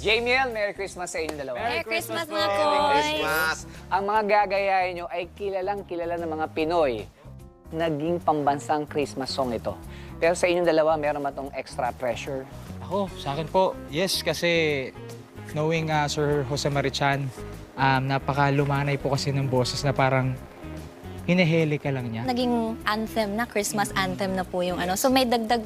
Jamiel, Merry Christmas sa inyong dalawa. Merry Christmas, mga Merry koy! Christmas! Ang mga gagayahin nyo ay kilalang kilala ng mga Pinoy. Naging pambansang Christmas song ito. Pero sa inyong dalawa, meron ba itong extra pressure? Ako, sa akin po, yes, kasi knowing Sir Jose Marichan, napakalumanay po kasi ng boses na parang hinihili ka lang niya. Naging anthem na, Christmas anthem na po yung ano. So may dagdag,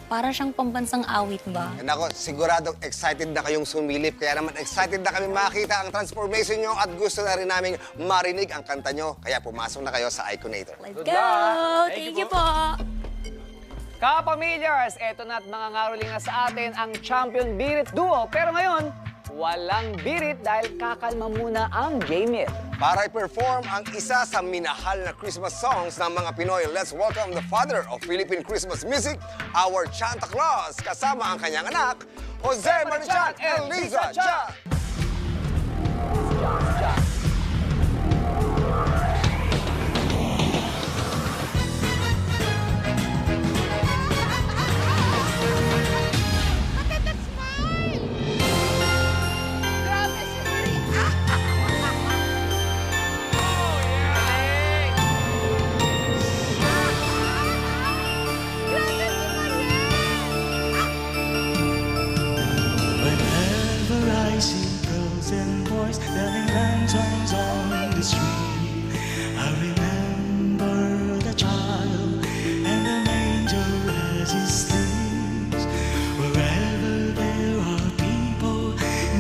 parang siyang pambansang awit ba? Nako, siguradong excited na kayong sumilip. Kaya naman excited na kami makita ang transformation nyo at gusto na rin namin marinig ang kanta nyo. Kaya pumasok na kayo sa Iconator. Let's Good go! luck. Thank you po! Kapamilyars, eto na at mga ngaruling na sa atin ang Champion Birit Duo. Pero ngayon, walang birit dahil kakalma muna ang Jamiel. Para i-perform ang isa sa minahal na Christmas songs ng mga Pinoy, let's welcome the father of Philippine Christmas music, our Santa Claus, kasama ang kanyang anak, Jose Marichan and Liza Cha. Whenever I see girls and boys selling lanterns on the street, I remember the child and the manger as he sleeps. Wherever there are people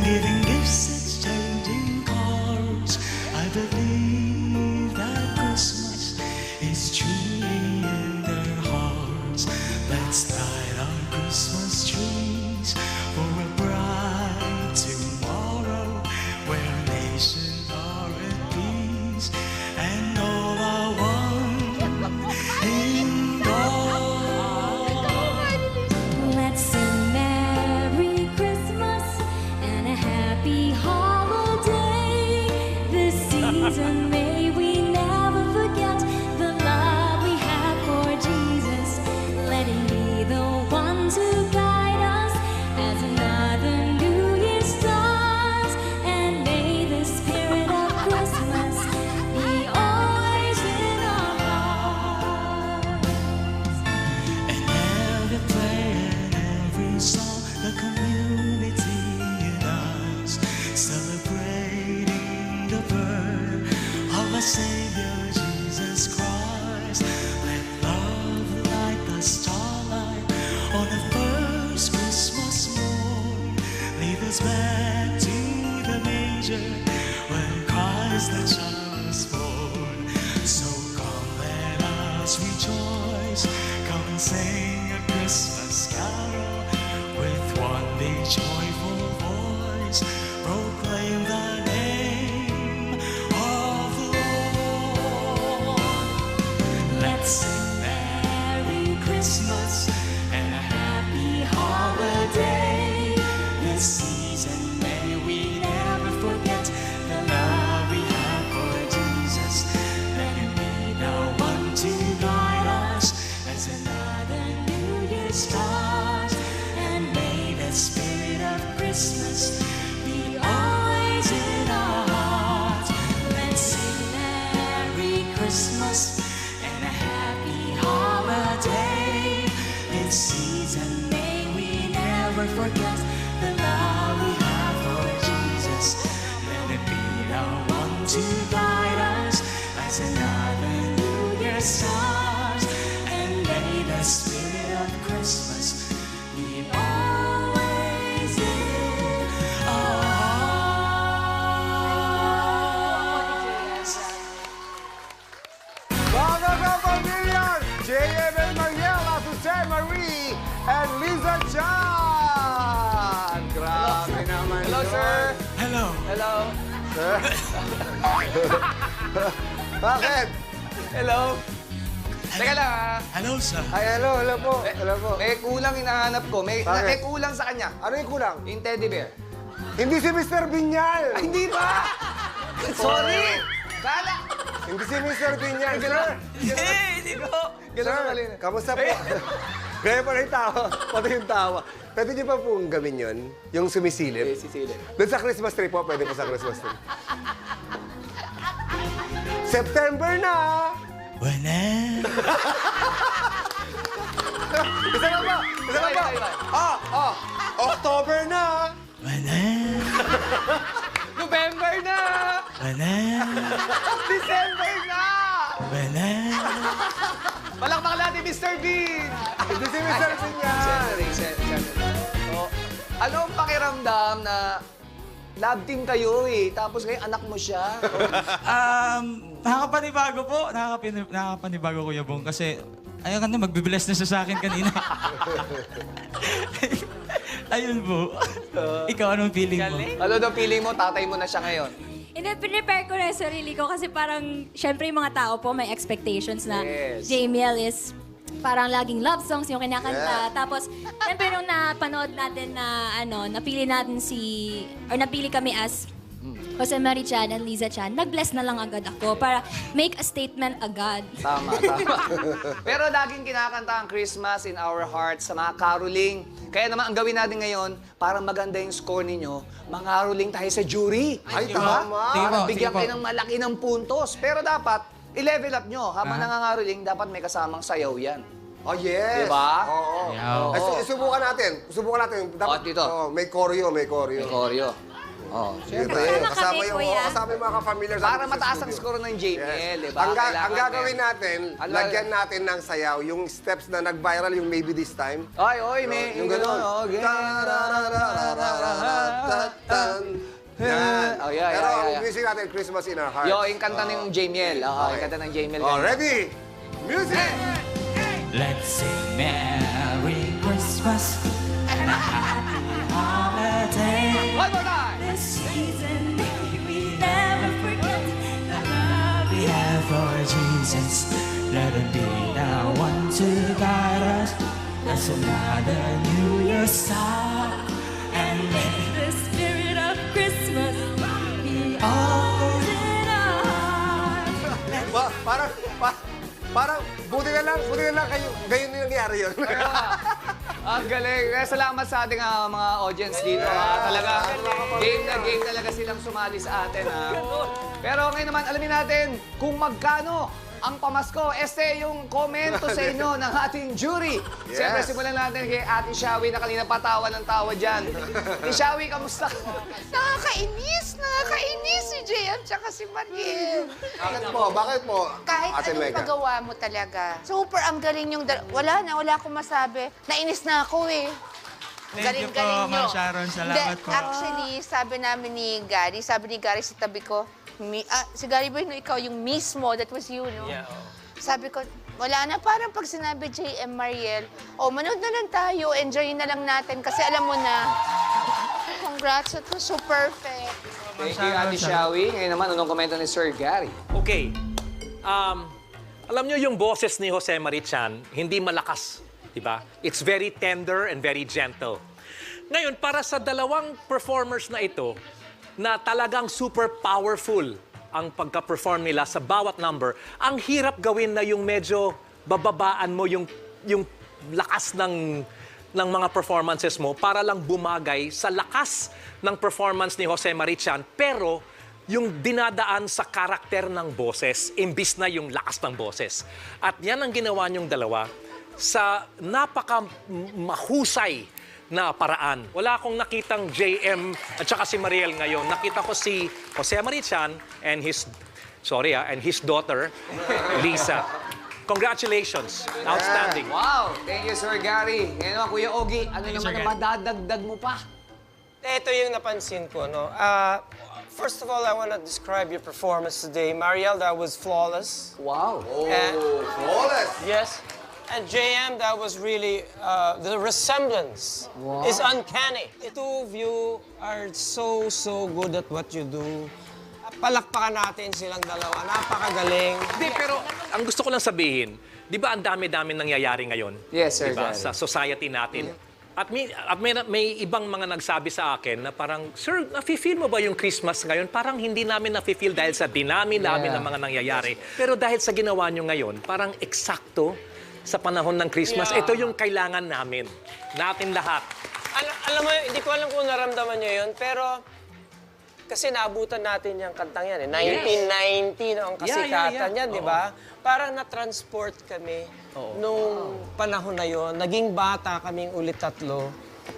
giving gifts, exchanging cards, I believe that Christmas is truly in their hearts. Let's light our Christmas trees for a bright tomorrow where nations are at peace and all are one in God. Let's sing Merry Christmas and a happy holiday. This season may we never forget the love we have for Jesus. Let him be the one to guide us as another New Year starts. And may the spirit of Christmas be always in our hearts. And every prayer and every song, the community unites, celebrating the birth of our Savior Jesus Christ. Let love light the starlight on the first Christmas morn. Lead us back to the manger when Christ the child was born. So come, let us rejoice. Come and sing a Christmas carol with one big joyful voice. Proclaim the name of the Lord. Let's sing Merry Christmas and a happy holiday. This season may we never forget the love we have for Jesus. Let him be the one to guide us as another New Year starts. And may the spirit of Christmas be always in our hearts. Let's sing Merry Christmas and a happy holiday. This season may we never forget the love we have for Jesus. Let it be the one to guide us as another New Year starts. And may the spirit of Christmas be always in our hearts. Mga kapamilyan, JML Mariel at Jose Marie and Liza Chan! Grabe naman Hello, yun. sir. Hello! Hello. Sir? Bakit? Hello. Teka lang, ah. Hello, sir! Ay, hello po. Hello po. May kulang hinahanap ko. May Bakit? kulang sa kanya. Ano yung kulang? Yung teddy bear. Hindi si Mr. Binyal! Ay, hindi ba? Sorry! Kala! Hindi si Mr. Binyal, sir! Hindi ko. Ganun Sir, mali na. kamusta po? Kaya pa rin tawa, pati yung tawa. pwede niyo pa pong gawin yun? Yung sumisilip? Sisilip. Doon sa Christmas tree po, pwede po sa Christmas tree. September na! Wala. Isa na ba? Isa na ba? October na! Wala. November na! Wala. December na! Wala. Palakpak natin, Mr. Bean! Hindi si Mr. Bean yan. Oh, ano ang pakiramdam na love team kayo eh, tapos ngayon anak mo siya? Nakakapanibago po. Nakakapanibago, Kuya Bong. Kasi, ayun ka na, magbibless na siya sa akin kanina. Ayun po. Ikaw, anong feeling mo? Ano daw feeling mo, tatay mo na siya ngayon? Hindi, prepare ko na yung sarili ko kasi parang, syempre yung mga tao po may expectations na Yes. JML is parang laging love songs yung kinakanta. Tapos, syempre nung napanood natin na, napili natin napili kami as Jose Mari Chan and Liza Chan, nag-bless na lang agad ako para make a statement agad. Tama, tama. Pero laging kinakanta ang Christmas in our hearts sa mga caroling. Kaya naman, ang gawin natin ngayon, para maganda yung score ninyo, mangaroling tayo sa jury. Ay, Sige po. tama! Sige po, Para bigyan sige po. kayo ng malaki ng puntos. Pero dapat, i-level up nyo. Habang nangangaroling, dapat may kasamang sayaw yan. Oh, yes! Diba? Oo. Yeah. Ay, subukan natin. Subukan natin. Oh, dito. May choreo, may choreo. May choreo. Oh, Siyempre, Kasama kasama kami, yung, kuya. kasama yung mga ka-familiar sa para atin sa mataas ang studio. score ng JPL, di ba? Ang Kailangan gagawin meron. natin, Ano- lagyan natin ng sayaw, yung steps na nag-viral, yung Maybe This Time. Ay, oy, may... Yung gano'n. Yan. Oh, yeah, Pero yeah, ang yeah. music natin, Christmas in Our Hearts. Yo, yung kanta ng Jamiel. Oo, yung kanta ng Jamiel. Oh, ready? Music! Let's sing Merry Christmas and a Happy Holiday. One more time! This season, may we never forget the love We have for Jesus. Let him be the one to guide us. That's another New Year's star. And may the spirit of Christmas be all in our hearts. Parang, buti na lang kayo, gayon yung nangyari yun. Ang galing. Kaya salamat sa ating mga audience dito. Talaga, game talaga silang sumali sa atin. Pero ngayon naman, alamin natin kung magkano ang pamasko. Este yung komento sa inyo ng ating jury. Yes. Siyempre, simulan natin kay Ate Shawi na kanina patawa ng tawa dyan. Ate Shawi, kamusta ka? Nakakainis si JM tsaka si Mariel. Bakit po? Kahit Ate anong Mega? magawa mo talaga. Super, ang galing yung... wala akong masabi. Nainis na ako eh. Thank you po, Ma'am Sharon. Salamat po. Actually, sabi ni Gary sa tabi ko, si Gary ba ikaw yung mismo, that was you, no? Yeah. Sabi ko, wala na, parang pag sinabi JM Mariel, manood na lang tayo, enjoy na lang natin, kasi alam mo na, congrats, it was so perfect. Thank you, Ate Shawi. Ngayon naman, anong komento ni Sir Gary? Okay. Alam nyo yung boses ni Jose Marichan, hindi malakas, di ba? It's very tender and very gentle. Ngayon, para sa dalawang performers na ito, na talagang super powerful ang pagka-perform nila sa bawat number, ang hirap gawin na yung medyo bababaan mo yung lakas ng mga performances mo para lang bumagay sa lakas ng performance ni Jose Marichan, pero yung dinadaan sa karakter ng boses, imbis na yung lakas ng boses. At yan ang ginawa niyong dalawa sa napaka-mahusay na paraan. Wala akong nakitang JM at saka si Mariel ngayon. Nakita ko si Jose Marichan and his daughter, Lisa. Congratulations. Outstanding. Wow! Thank you, Sir Gary. Ngayon naman, Kuya Ogie, ano naman Sir ang Gary. madadagdag mo pa? Ito yung napansin ko, no? First of all, I want to describe your performance today. Mariel, that was flawless. Wow! Flawless! Yes. And JM, that was really, the resemblance is uncanny. The two of you are so good at what you do. Palakpakan natin silang dalawa. Napakagaling. Hindi, pero ang gusto ko lang sabihin, di ba ang dami-dami nangyayari ngayon? Yes, Sir Diba? Gary. Sa society natin. At may ibang mga nagsabi sa akin na parang, Sir, nafe-feel mo ba yung Christmas ngayon? Parang hindi namin nafe-feel dahil sa dinami namin ng mga nangyayari. Pero dahil sa ginawa nyo ngayon, parang eksakto sa panahon ng Christmas, ito yung kailangan natin lahat. Alam mo, hindi ko alam kung naramdaman nyo yun, pero kasi naabutan natin yung kantang yan. 1990 no, ang kasikatan yan, di ba? Parang na-transport kami nung panahon na yon. Naging bata kaming ulit tatlo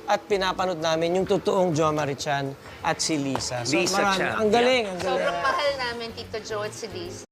at pinapanood namin yung totoong Jo Marichan at si Lisa. So, Lisa Chan, ang galing, ang galing. Sobrang mahal namin Tito Joe at si Liz.